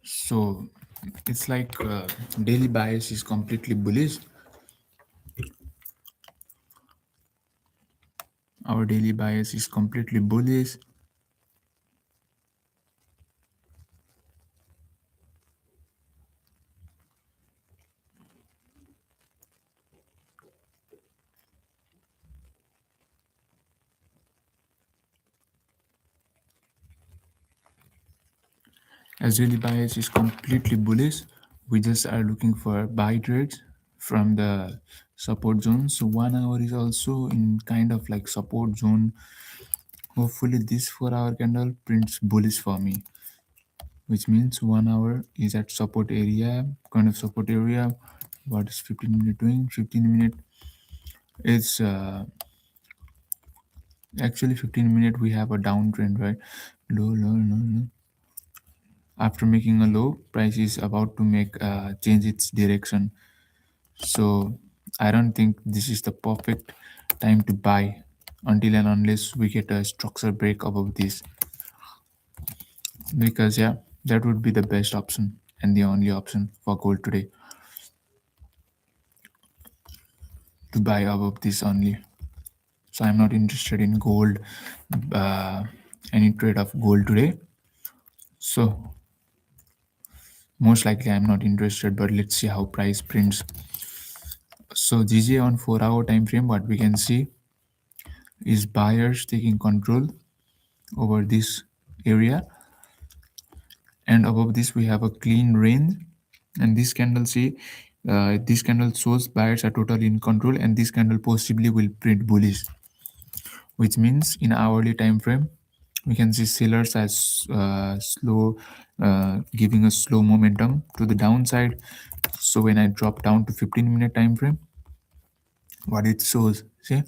So it's like daily bias is completely bullish. Our daily bias is completely bullish. As daily bias is completely bullish, we just are looking for buy trades from the support zone. So 1 hour is also in kind of like support zone. Hopefully this 4 hour candle prints bullish for me, which means 1 hour is at support area, kind of support area. What is 15 minute doing? 15 minute is actually 15 minute we have a downtrend, right? Low. After making a low, price is about to make change its direction. So I don't think this is the perfect time to buy until and unless we get a structure break above this, because yeah, that would be the best option and the only option for gold today, to buy above this only. So I'm not interested in gold, uh, any trade of gold today. So most likely I'm not interested, but let's see how price prints. So GJ on 4 hour time frame, what we can see is buyers taking control over this area, and above this we have a clean range. And this candle see, this candle shows buyers are totally in control, and this candle possibly will print bullish, which means in hourly time frame we can see sellers as slow, giving a slow momentum to the downside. So when I drop down to 15-minute time frame, what it shows, see,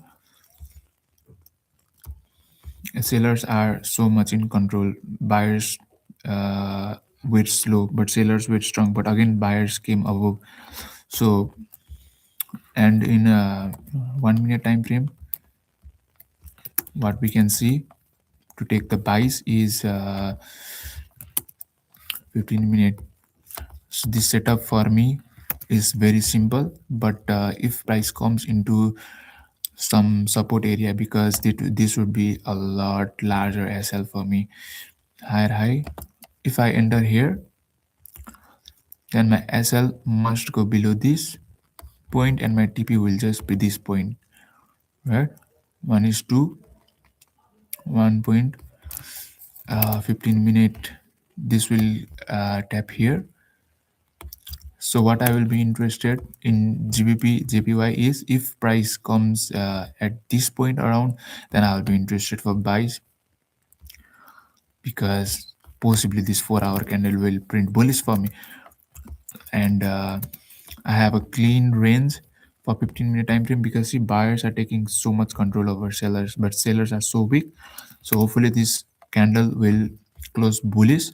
sellers are so much in control, buyers were slow but sellers were strong, but again buyers came above. So and in a 1 minute time frame, what we can see to take the buys is 15 minute. So this setup for me is very simple, but if price comes into some support area, because this would be a lot larger SL for me, higher high, if I enter here, then my SL must go below this point and my TP will just be this point, right? 1 is to 1 point, 15 minute, this will tap here. So what I will be interested in GBP JPY is, if price comes at this point around, then I'll be interested for buys, because possibly this 4 hour candle will print bullish for me. And I have a clean range for 15-minute time frame, because see, buyers are taking so much control over sellers, but sellers are so weak. So hopefully this candle will close bullish.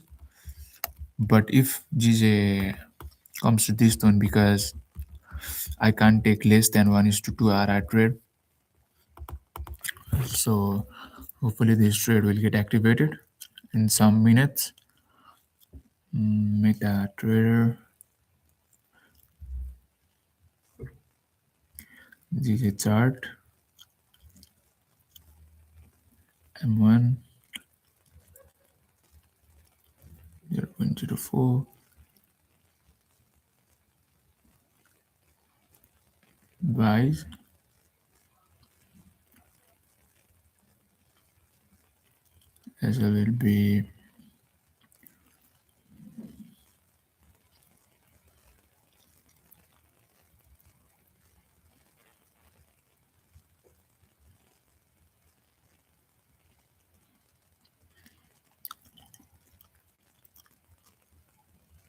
But if GJ comes to this tone, because I can't take less than 1 is to 2 hour trade, so hopefully this trade will get activated in some minutes. Meta trader, GJ chart, M1 0.04, buys, as well will be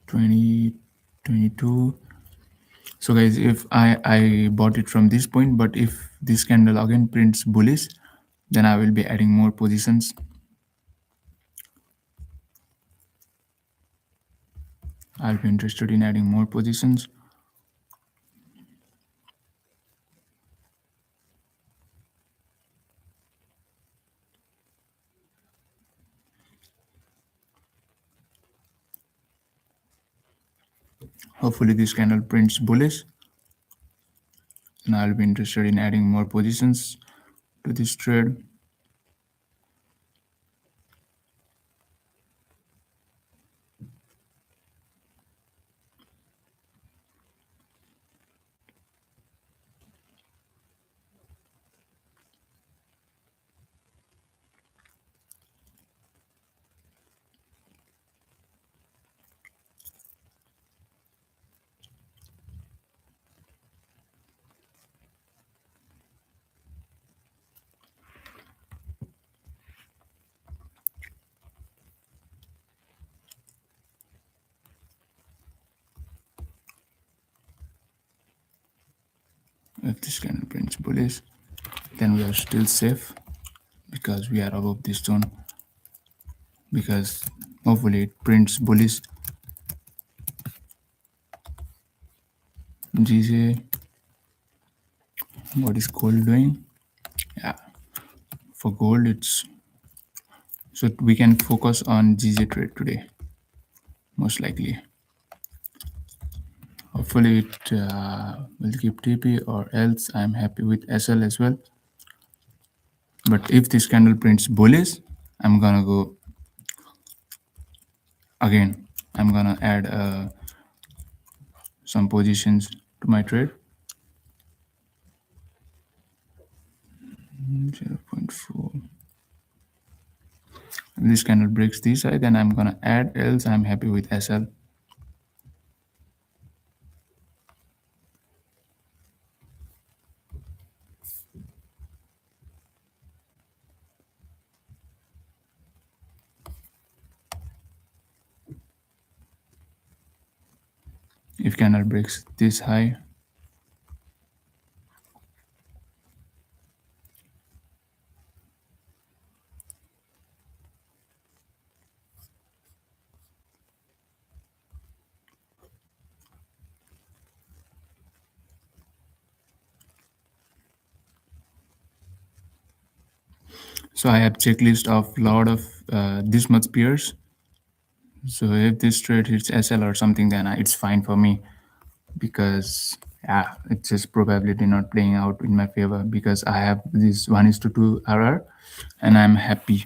2022. So guys, if I bought it from this point, but if this candle again prints bullish, then I will be adding more positions. I'll be interested in adding more positions. Hopefully this candle prints bullish, and I'll be interested in adding more positions to this trade. If this candle prints bullish, then we are still safe because we are above this zone. Because hopefully it prints bullish. GJ, what is gold doing? Yeah, for gold, it's so we can focus on GJ trade today, most likely. Hopefully it will keep TP, or else I'm happy with SL as well. But if this candle prints bullish, I'm gonna go again. I'm gonna add some positions to my trade. 0.4. If this candle breaks this side, then I'm gonna add, else I'm happy with SL. If candle breaks this high, so I have checklist of lot of this much pairs. So if this trade hits SL or something, then it's fine for me, because yeah, it's just probability not playing out in my favor, because I have this 1:2 RR, and I'm happy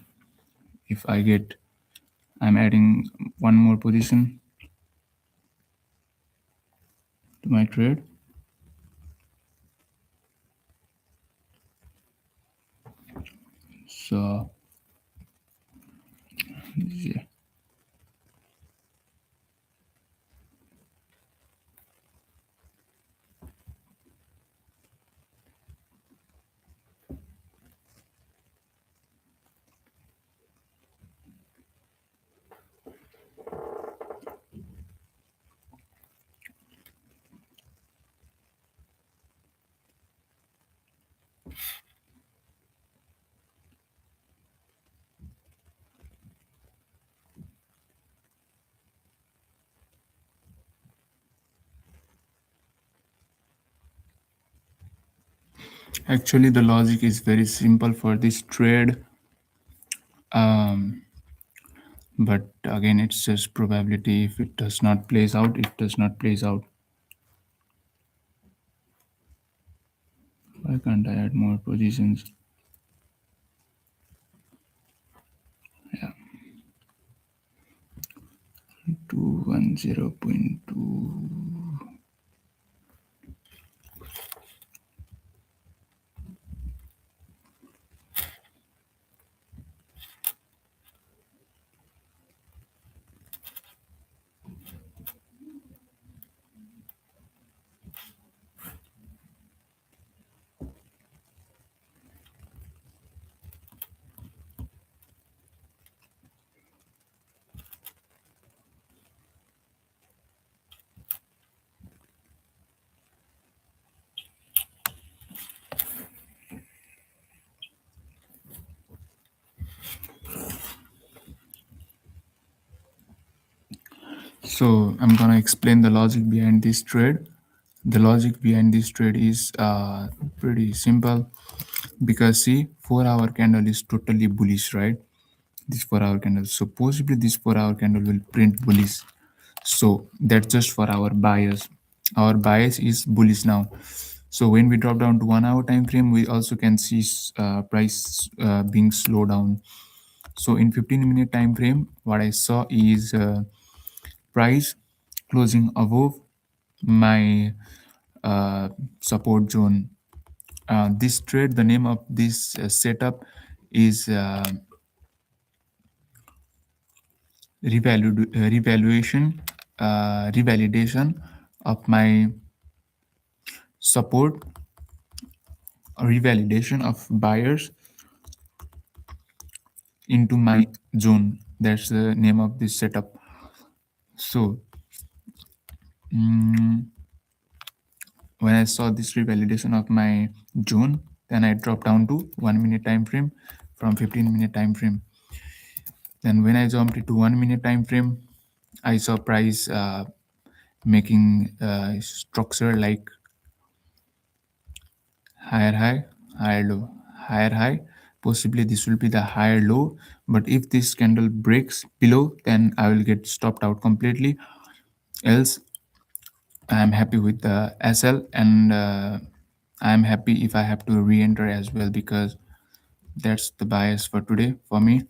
if I'm adding one more position to my trade. So yeah. Actually, the logic is very simple for this trade, but again, it's just probability. If it does not plays out, it does not plays out. Why can't I add more positions? Yeah, 210.2. So I'm gonna explain the logic behind this trade. The logic behind this trade is pretty simple, because see, 4-hour candle is totally bullish, right? This 4-hour candle. So possibly this 4-hour candle will print bullish. So that's just for our bias. Our bias is bullish now. So when we drop down to 1 hour time frame, we also can see price being slowed down. So in 15-minute time frame, what I saw is price closing above my support zone. This trade, the name of this setup is revalidation of my support, revalidation of buyers into my zone. That's the name of this setup. So mm, when I saw this revalidation of my zone, then I dropped down to 1 minute time frame from 15-minute time frame. Then when I jumped into 1 minute time frame, I saw price making structure like higher high, higher low, higher high. Possibly this will be the higher low, but if this candle breaks below, then I will get stopped out completely. Else, I am happy with the SL, and I am happy if I have to re-enter as well, because that's the bias for today for me.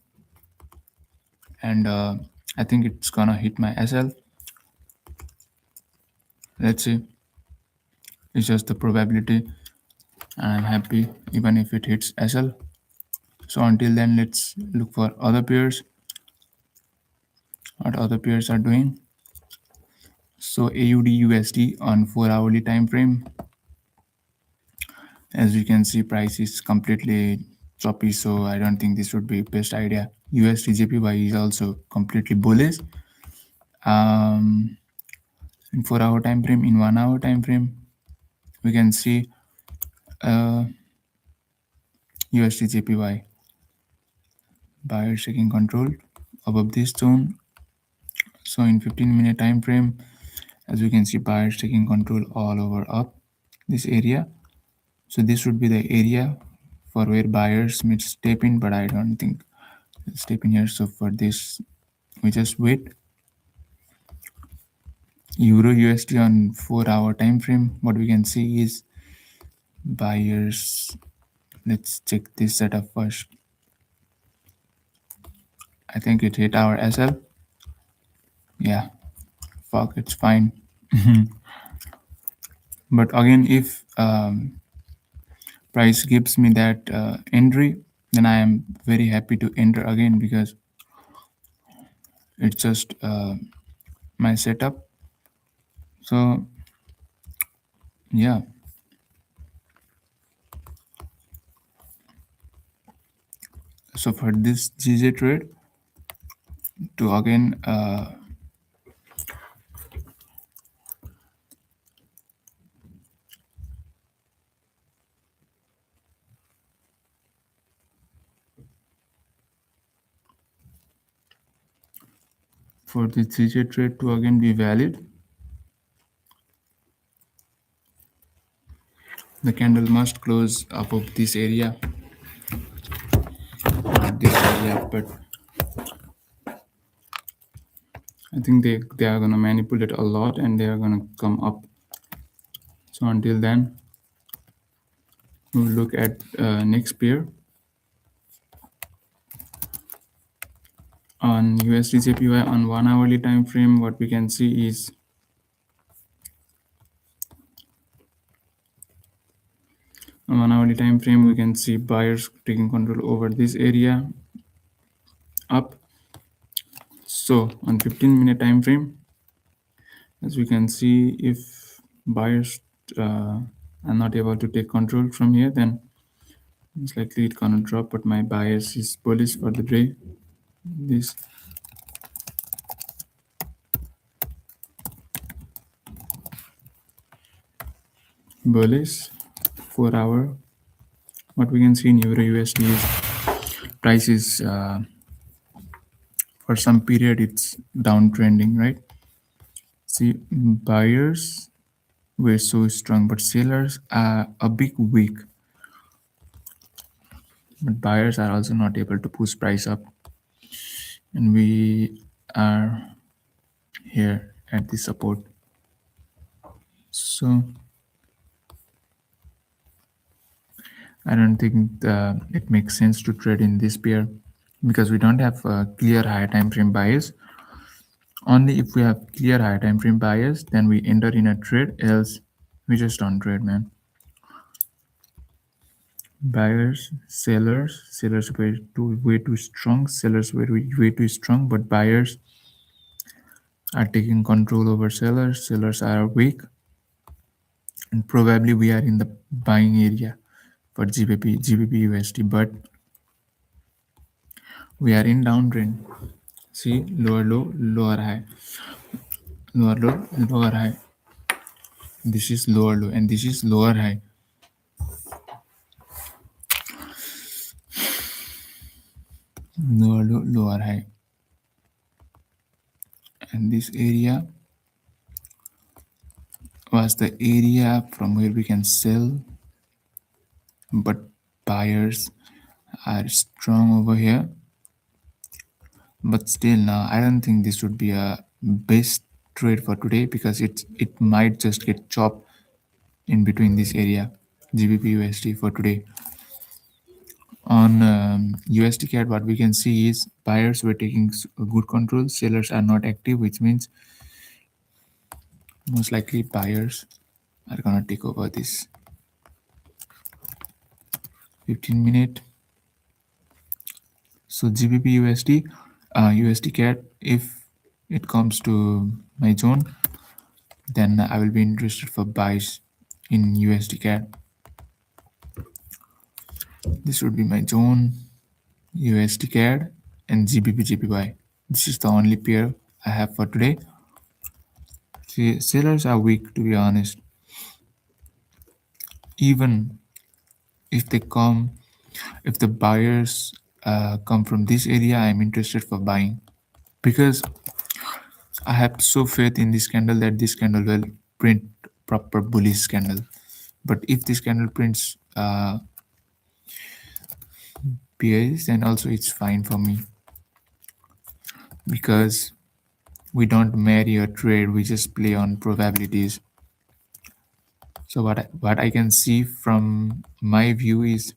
And I think it's gonna hit my SL. Let's see. It's just the probability. I'm happy even if it hits SL. So until then, let's look for other pairs. What other pairs are doing? So AUD USD on 4 hourly time frame. As you can see, price is completely choppy, so I don't think this would be best idea. USD JPY is also completely bullish. In 4 hour time frame, in 1 hour time frame, we can see USD JPY buyers taking control above this zone. So in 15-minute time frame, as we can see, buyers taking control all over up this area. So this would be the area for where buyers may step in, but I don't think they'll step in here. So for this, we just wait. Euro USD on 4 hour time frame, what we can see is buyers. Let's check this setup first. I think it hit our SL. Yeah, fuck, it's fine. But again, if price gives me that entry, then I am very happy to enter again, because it's just my setup. So yeah, so for this GJ trade, to again for the GJ trade to again be valid, the candle must close above this area, not this area, but I think they are gonna manipulate a lot and they are gonna come up. So until then, we'll look at next pair. On USD JPY on 1 hourly time frame, what we can see is on 1 hourly time frame, we can see buyers taking control over this area up. So on 15-minute time frame, as we can see, if buyers are not able to take control from here, then it's likely it's gonna drop. But my bias is bullish for the day. This bullish 4 hour. What we can see in Euro USD is price is for some period it's downtrending, right? See, buyers were so strong, but sellers are a bit weak. But buyers are also not able to push price up, and we are here at the support. So I don't think it makes sense to trade in this pair because we don't have clear higher time frame bias. Only if we have clear higher time frame bias, then we enter in a trade. Else, we just don't trade, man. Buyers, sellers way too strong. Sellers were way too strong, but buyers are taking control over sellers. Sellers are weak, and probably we are in the buying area for GBP USD, but we are in downtrend. See, lower low, lower high, lower low, lower high. This is lower low, and this is lower high. Lower low, lower high, and this area was the area from where we can sell, but buyers are strong over here. But still, now I don't think this would be a best trade for today because it might just get chopped in between this area. GBP USD for today. On USD CAD, what we can see is buyers were taking good control, sellers are not active, which means most likely buyers are gonna take over this 15-minute. So GBP USD, USD CAD, if it comes to my zone, then I will be interested for buys in USD CAD. This would be my zone, USD CAD, and GBP JPY. This is the only pair I have for today. See, sellers are weak, to be honest. Even if they come, if the buyers come from this area, I'm interested for buying because I have so faith in this candle that this candle will print proper bullish candle. But if this candle prints bearish, then also it's fine for me because we don't marry a trade, we just play on probabilities. So what I can see from my view is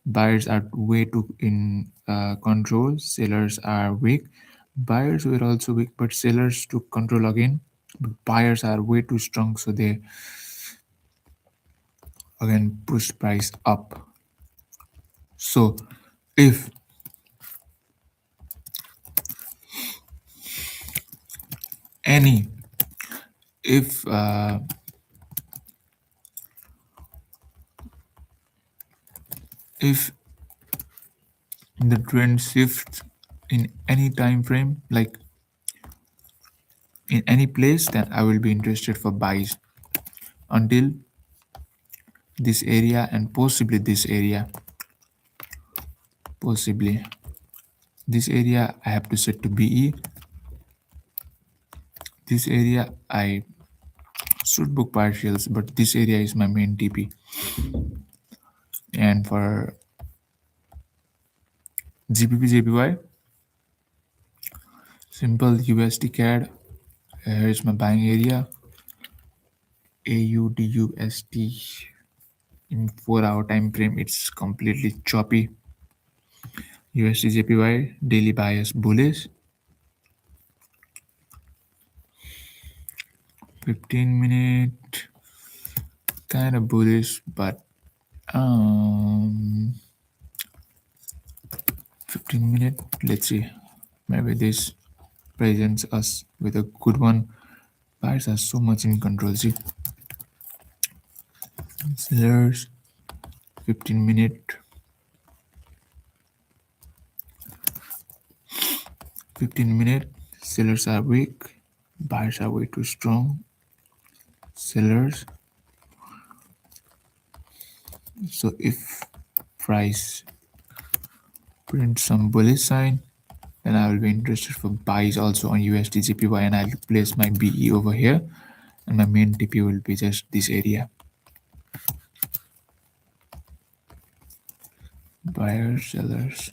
buyers are way too in control, sellers are weak. Buyers were also weak, but sellers took control again. But buyers are way too strong, so they again pushed price up. So if any if if the trend shifts in any time frame, like in any place, then I will be interested for buys until this area and possibly this area. Possibly this area I have to set to BE. This area I should book partials, but this area is my main TP. And for GBP JPY, simple USD CAD. Here is my buying area. AUDUSD in 4-hour time frame, it's completely choppy. USD JPY daily bias bullish. 15-minute kind of bullish, but 15-minute, let's see, maybe this presents us with a good one. Buyers are so much in control. See, sellers 15-minute, 15-minute, sellers are weak, buyers are way too strong. Sellers. So if price print some bullish sign, then I will be interested for buys also on USD JPY, and I'll place my BE over here, and my main TP will be just this area. Buyers, sellers.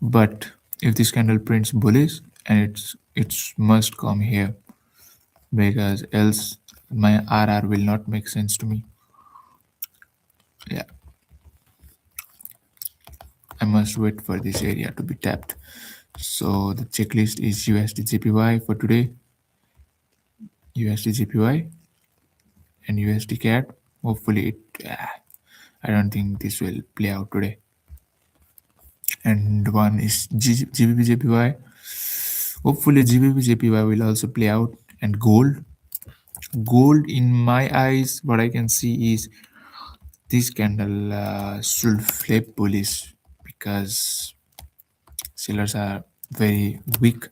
But if this candle prints bullish, and it's must come here because else my RR will not make sense to me. Yeah, I must wait for this area to be tapped. So the checklist is USD JPY for today, USD JPY, and USD CAD. Hopefully, I don't think this will play out today. And one is GBP JPY. Hopefully, GBP JPY will also play out. And gold. Gold, in my eyes, what I can see is this candle should flip bullish because sellers are very weak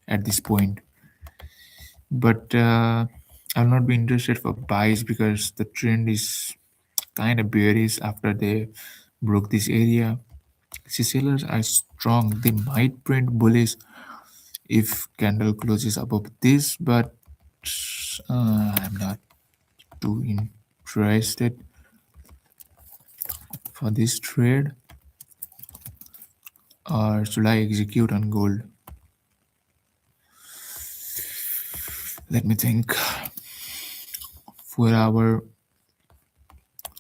at this point. But I'll not be interested for buys because the trend is kind of bearish after they broke this area. See, sellers are strong. They might print bullish if candle closes above this, but I'm not too interested for this trade. Or should I execute on gold? Let me think. 4 hour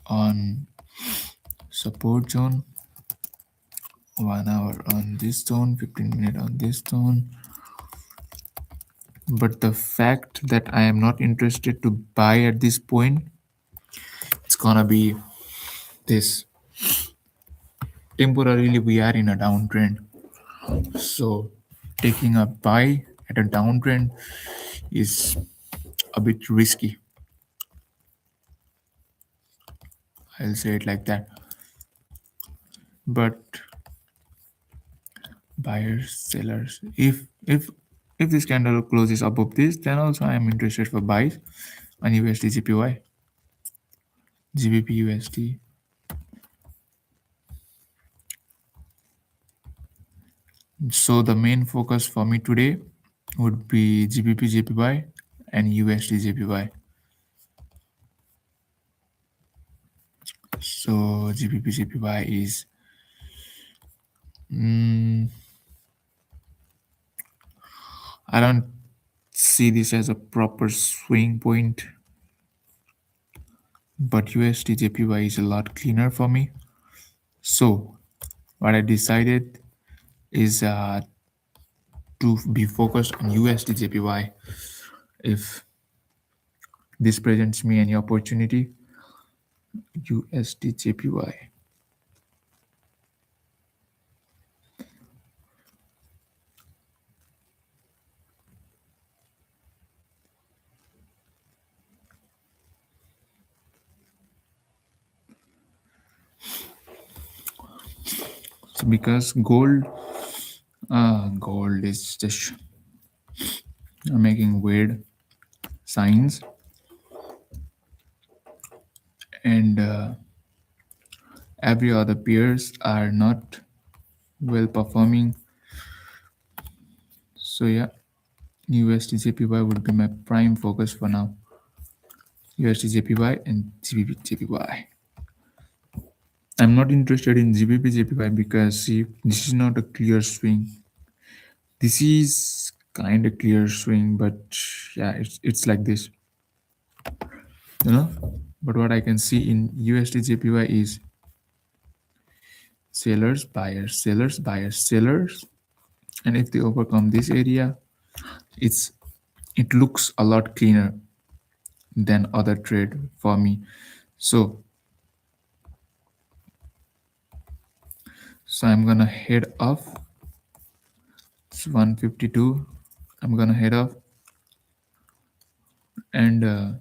on support zone, 1 hour on this zone, 15-minute on this zone. But the fact that I am not interested to buy at this point, it's gonna be this. Temporarily, we are in a downtrend, so taking a buy at a downtrend is a bit risky. I'll say it like that. But buyers, sellers, if this candle closes above this, then also I am interested for buys on USD JPY, GBP USD. So the main focus for me today would be GBP JPY and USD JPY. So GBP JPY is I don't see this as a proper swing point, but USD JPY is a lot cleaner for me. So what I decided is to be focused on USD JPY. If this presents me any opportunity, USD JPY. So because gold is just making weird signs, and every other peers are not well performing. So yeah, USD JPY would be my prime focus for now. USD JPY and GBP JPY. I'm not interested in GBP JPY because see, this is not a clear swing. This is kind of clear swing, but yeah, it's like this, you know. But what I can see in USD JPY is sellers, buyers, sellers, buyers, sellers, and if they overcome this area, it looks a lot cleaner than other trade for me. So I'm gonna head off. It's 152. I'm gonna head off, and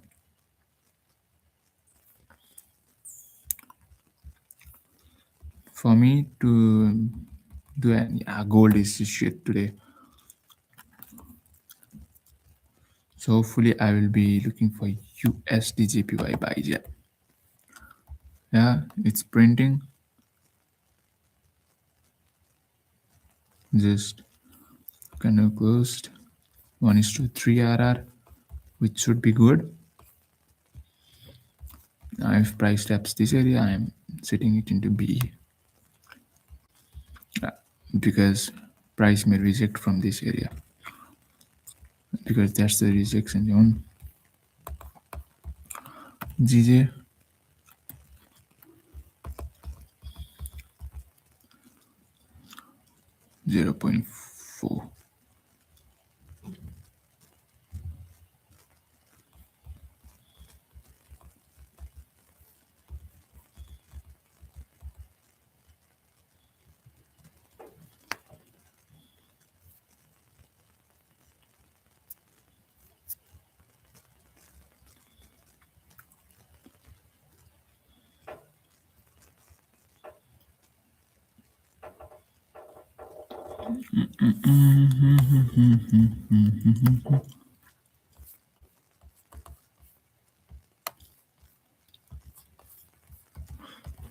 for me to do an gold is shit today. So hopefully I will be looking for USD JPY buys. Yeah, it's printing. Just kind of closed. 1:3 RR, which should be good. Now if price taps this area, I'm setting it into B. Because price may reject from this area. because that's the rejection zone. GJ 0.4.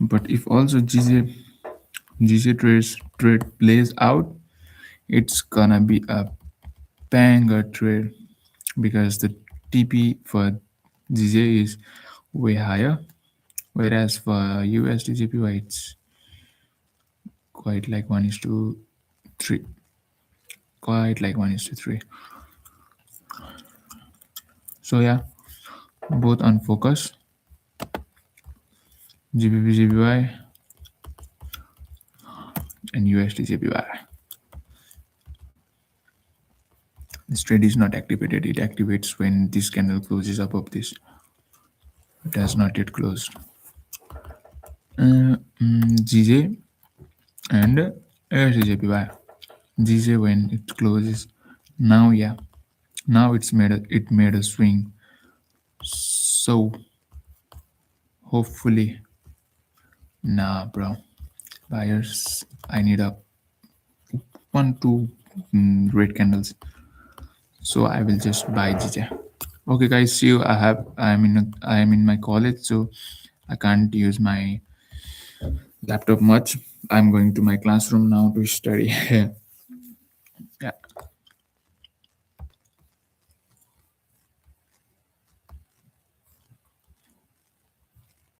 But if also GJ trade plays out, it's gonna be a banger trade because the TP for GJ is way higher, whereas for USD JPY it's quite like 1:3, quite like 1:3. So yeah, both on focus, GBP JPY and USD JPY. This trade is not activated. It activates when this candle closes above this. It has not yet closed. GJ and JPY. GJ when it closes. Now yeah, now it made a swing. So hopefully, nah, bro, buyers. I need a 1 2 red candles. So I will just buy GJ. Okay, guys. See you. I am in my college, so I can't use my laptop much. I'm going to my classroom now to study.